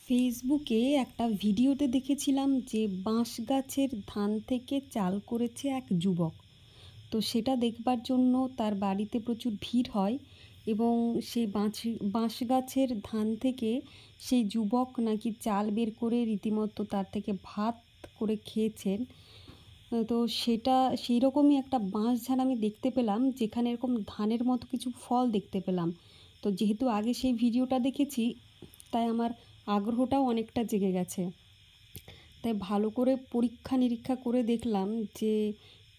ফেসবুকে একটা ভিডিওতে দেখেছিলাম যে বাঁশ গাছের ধান থেকে চাল করেছে এক যুবক। তো সেটা দেখবার জন্য তার বাড়িতে প্রচুর ভিড় হয় এবং সেই বাঁশ গাছের ধান থেকে সেই যুবক নাকি চাল বের করে রীতিমতো তার থেকে ভাত করে খেয়েছেন। তো সেটা সেই রকমই একটা বাঁশঝাড় আমি দেখতে পেলাম, যেখানে এরকম ধানের মতো কিছু ফল দেখতে পেলাম। তো যেহেতু আগে সেই ভিডিওটা দেখেছি, তাই আমার আগ্রহটাও অনেকটা জেগে গেছে। তাই ভালো করে পরীক্ষা নিরীক্ষা করে দেখলাম যে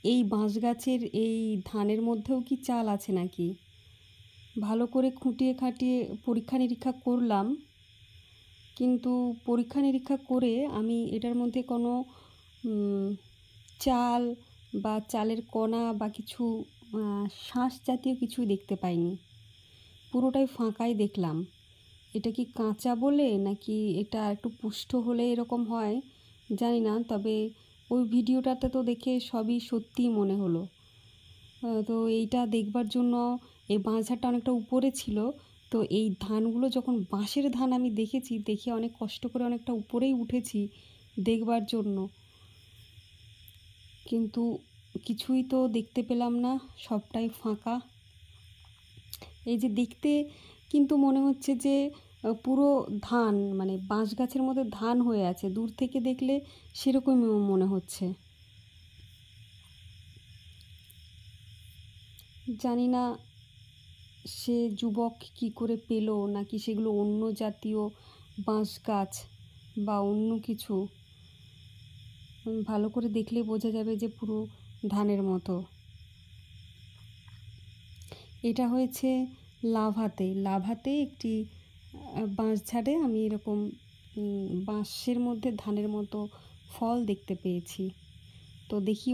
এই বাঁশ গাছের এই ধানের মধ্যেও কি চাল আছে নাকি। ভালো করে খুঁটিয়ে খাটিয়ে পরীক্ষা নিরীক্ষা করলাম, কিন্তু পরীক্ষা নিরীক্ষা করে আমি এটার মধ্যে কোনো চাল বা চালের কণা বা কিছু শাঁস জাতীয় কিছুই দেখতে পাইনি। পুরোটাই ফাঁকাই দেখলাম। এটা কি কাঁচা বলে নাকি এটা একটু পুষ্ট হলে এরকম হয় জানি না, তবে ওই ভিডিওটাতে তো দেখে সবই সত্যিই মনে হলো। তো এইটা দেখবার জন্য এই বাঁশঝাড়টা অনেকটা উপরে ছিল। তো এই ধানগুলো যখন বাঁশের ধান আমি দেখেছি, দেখে অনেক কষ্ট করে অনেকটা উপরেই উঠেছি দেখবার জন্য, কিন্তু কিছুই তো দেখতে পেলাম না, সবটাই ফাঁকা। এই যে দেখতে কিন্তু মনে হচ্ছে যে পুরো ধান, মানে বাঁশ গাছের মধ্যে ধান হয়ে আছে, দূর থেকে দেখলে সেরকমই মনে হচ্ছে। জানি না সে যুবক কি করে পেল, নাকি সেগুলো অন্য জাতীয় বাঁশ গাছ বা অন্য কিছু। ভালো করে দেখলে বোঝা যাবে যে পুরো ধানের মতো। এটা হয়েছে লাভাতে একটি বাঁশঝাড়ে আমি এরকম বাঁশের মধ্যে ধানের মতো ফল দেখতে পেয়েছি। তো দেখি